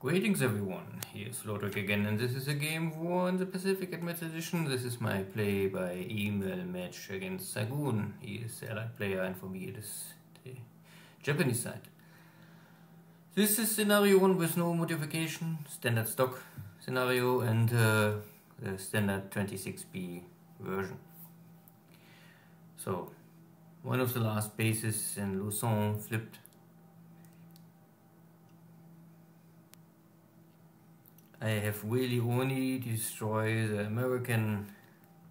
Greetings everyone, here's Lodrik again, and this is a game war in the Pacific Admits Edition. This is my play by email match against Xargun. He is the allied player, and for me it is the Japanese side. This is scenario 1 with no modification, standard stock scenario, and the standard 26B version. So, one of the last bases in Luzon flipped. I have really only destroyed the American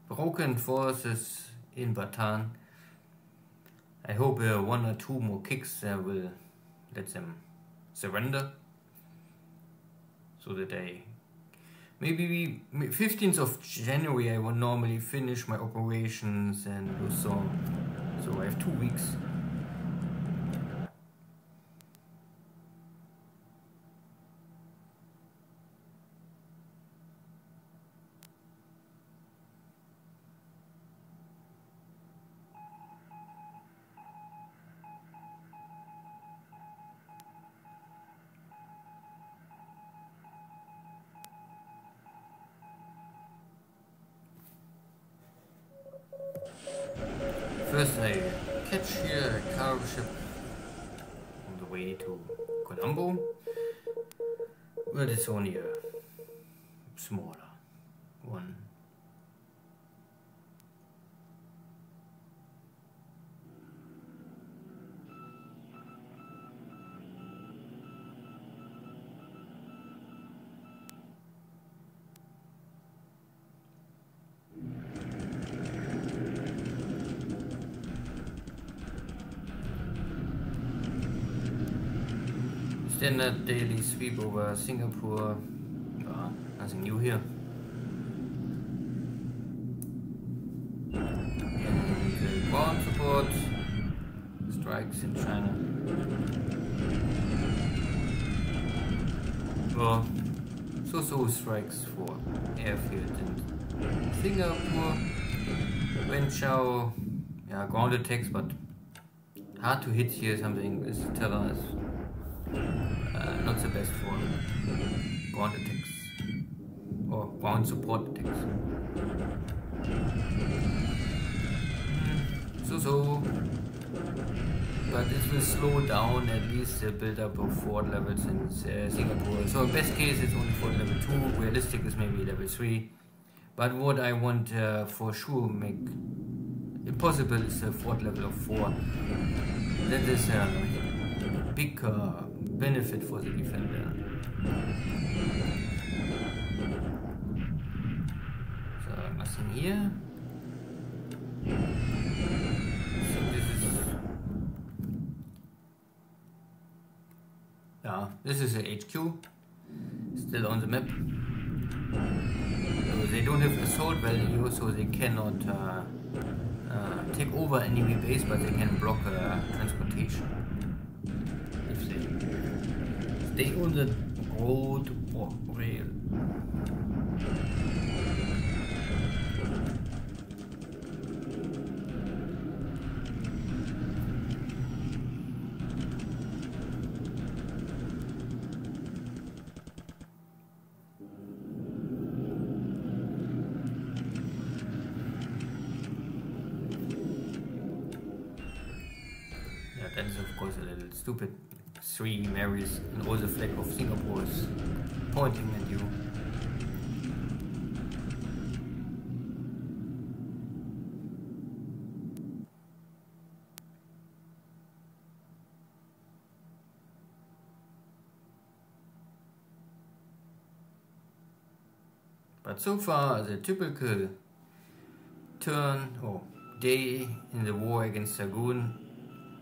broken forces in Bataan. I hope 1 or 2 more kicks will let them surrender, so that maybe 15th of January I will normally finish my operations in Luzon, so I have 2 weeks. First I catch here a cargo ship on the way to Colombo, but it's only a smaller one. Standard daily sweep over Singapore. Nothing new here. And ground support strikes in China. Well, so strikes for airfield in Singapore. Wenchao, yeah, ground attacks, but hard to hit here. Something this terror is not the best for ground attacks or ground support attacks. But it will slow down at least the build up of fort levels in Singapore. So in best case it's only fort level 2, realistic is maybe level 3. But what I want for sure make impossible is a fort level of 4. That is a big benefit for the defender. So nothing here. So this is a HQ, still on the map. So they don't have assault value, so they cannot take over enemy base, but they can block transportation. Stay on the road or rail. Yeah, that is of course a little stupid. 3 Marys and all the flag of Singapore is pointing at you. But so far, the typical turn or day in the war against Xargun,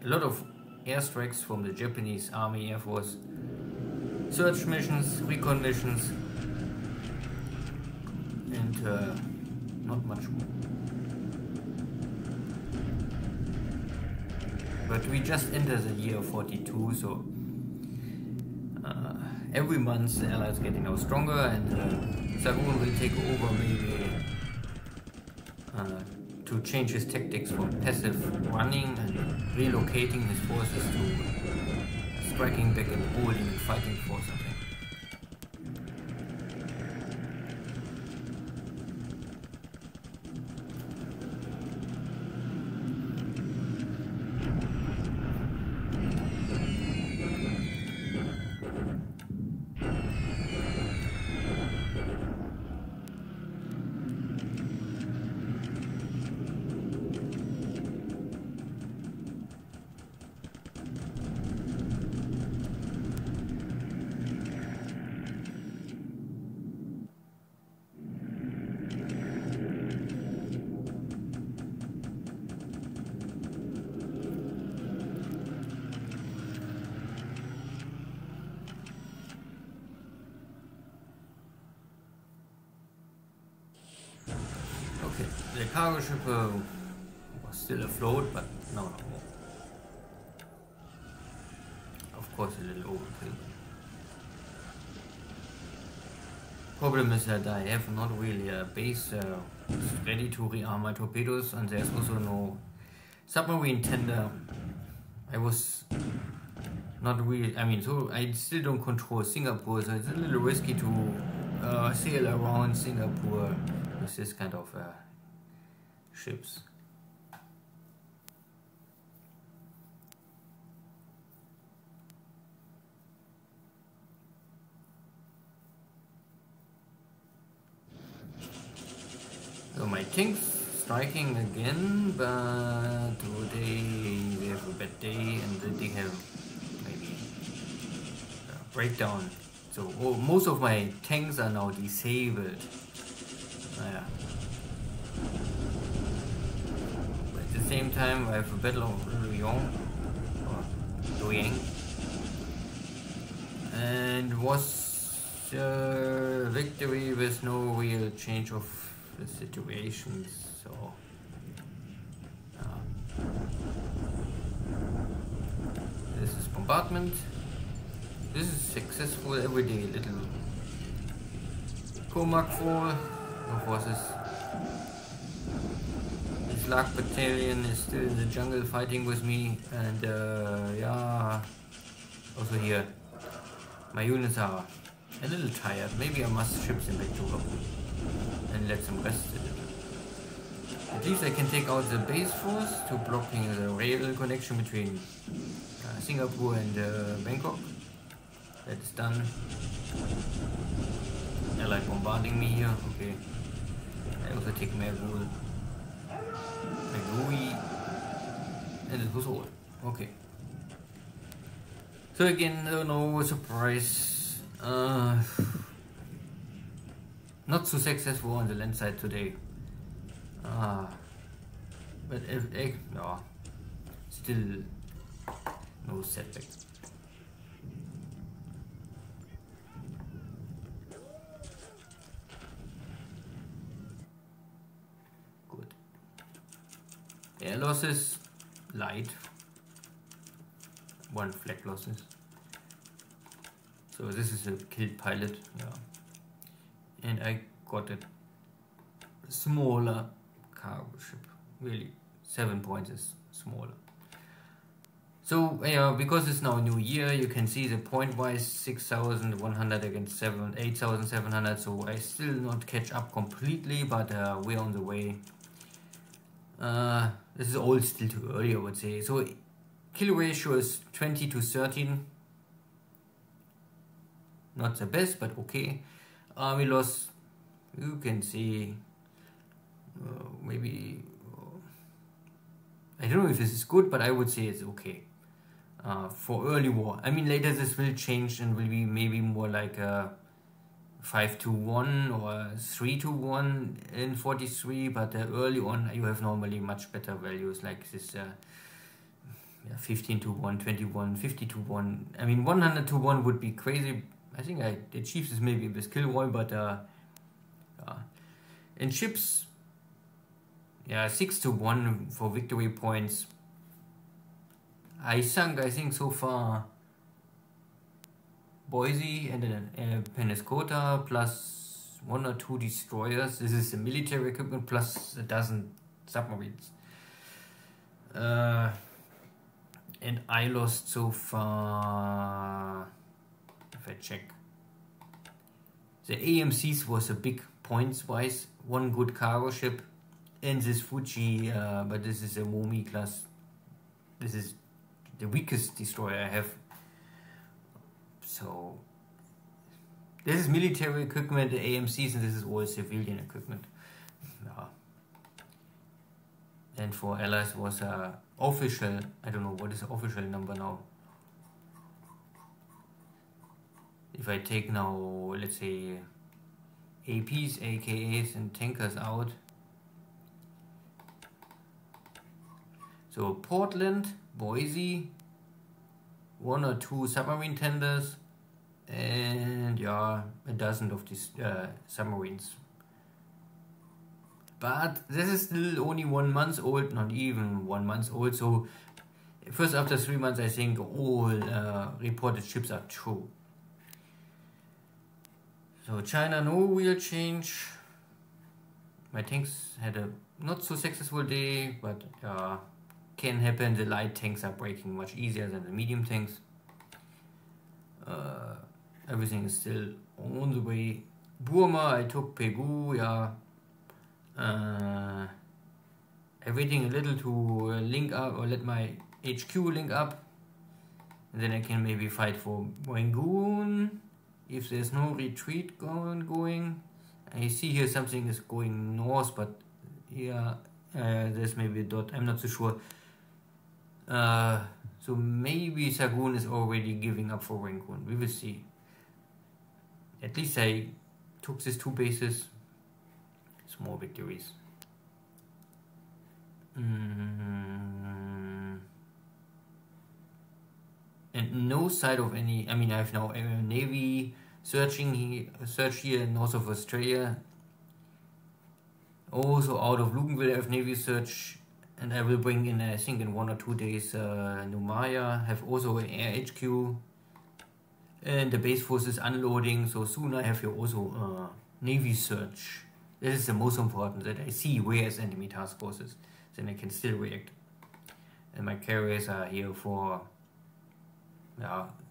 a lot of airstrikes from the Japanese Army, Air Force, search missions, recon missions, and not much more. But we just entered the year 42, so every month the Allies getting now stronger, and Xargun will take over maybe to change his tactics from passive running and relocating his forces to striking back and holding and fighting for something. cargo ship was still afloat, but no more. Of course, a little overkill. Problem is that I have not really a base ready to rearm my torpedoes, and there's also no submarine tender. I was not really, I mean, so I still don't control Singapore, so it's a little risky to sail around Singapore with this kind of ships. So my tanks striking again, but today we have a bad day and they have maybe a breakdown. So most of my tanks are now disabled. Yeah. But at the same time I have a battle of Luoyang and was victory with no real change of the situations, so this is bombardment. This is successful every day. Little Comac 4, no forces. This Lark battalion is still in the jungle fighting with me, and yeah, also here my units are a little tired. Maybe I must ship them back to Xargun and let them rest a little. At least I can take out the base force to blocking the rail connection between Singapore and Bangkok. That is done. They're like bombarding me here. Okay. I also take Magui, and it was all. Okay. So again, no surprise. Not so successful on the land side today. But no, still no setback. Good. Air losses, light. 1 flag losses. So this is a killed pilot. Yeah. And I got a smaller cargo ship, really 7 points is smaller. So yeah, because it's now a new year, you can see the point wise 6,100 against 8,700, so I still not catch up completely, but we're on the way. This is all still too early, I would say. So kill ratio is 20 to 13. Not the best, but okay. Army loss, you can see maybe, I don't know if this is good, but I would say it's okay for early war. I mean, later this will change and will be maybe more like 5-1 or 3-1 in 43, but early on you have normally much better values like this 15-1, 21, 50-1. I mean, 100-1 would be crazy. I think I achieved this maybe with Kilroy, but in ships, yeah, 6-1 for victory points. I sunk, I think, so far Boise and then Pensacola plus 1 or 2 destroyers. This is the military equipment plus a dozen submarines. And I lost so far, if I check, the AMCs was a big points wise, 1 good cargo ship, and this Fuji, but this is a Momi class. This is the weakest destroyer I have. So this is military equipment, the AMCs, and this is all civilian equipment. Yeah. And for Allies was official, I don't know what is the official number now. If I take now, let's say, APs, AKAs and tankers out. So Portland, Boise, 1 or 2 submarine tenders, and yeah, a dozen of these submarines. but this is still only 1 month old, not even 1 month old, so first after 3 months I think all reported ships are true. So China, no real change. My tanks had a not so successful day, but can happen. The light tanks are breaking much easier than the medium tanks. Everything is still on the way. Burma, I took Pegu, yeah. Everything a little to link up, or let my HQ link up. And then I can maybe fight for Rangoon if there's no retreat going. I see here something is going north, but yeah, there's maybe a dot, I'm not so sure. So maybe Xargun is already giving up for Rangoon, we will see. At least I took these 2 bases, small victories. And no side of any, I mean I have now a Navy search here north of Australia. Also out of Luganville I have Navy search, and I will bring in, I think in 1 or 2 days, Numaya, have also an air HQ. And the base force is unloading, so soon I have here also Navy search. This is the most important, that I see where is enemy task forces, then I can still react. And my carriers are here for,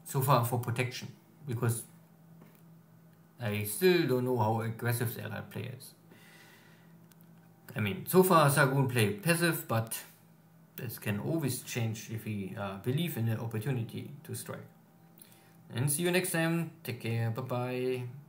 so far for protection, because I still don't know how aggressive the Allied player is. I mean, so far Xargun play passive, but this can always change if we believe in the opportunity to strike. And see you next time. Take care. Bye bye.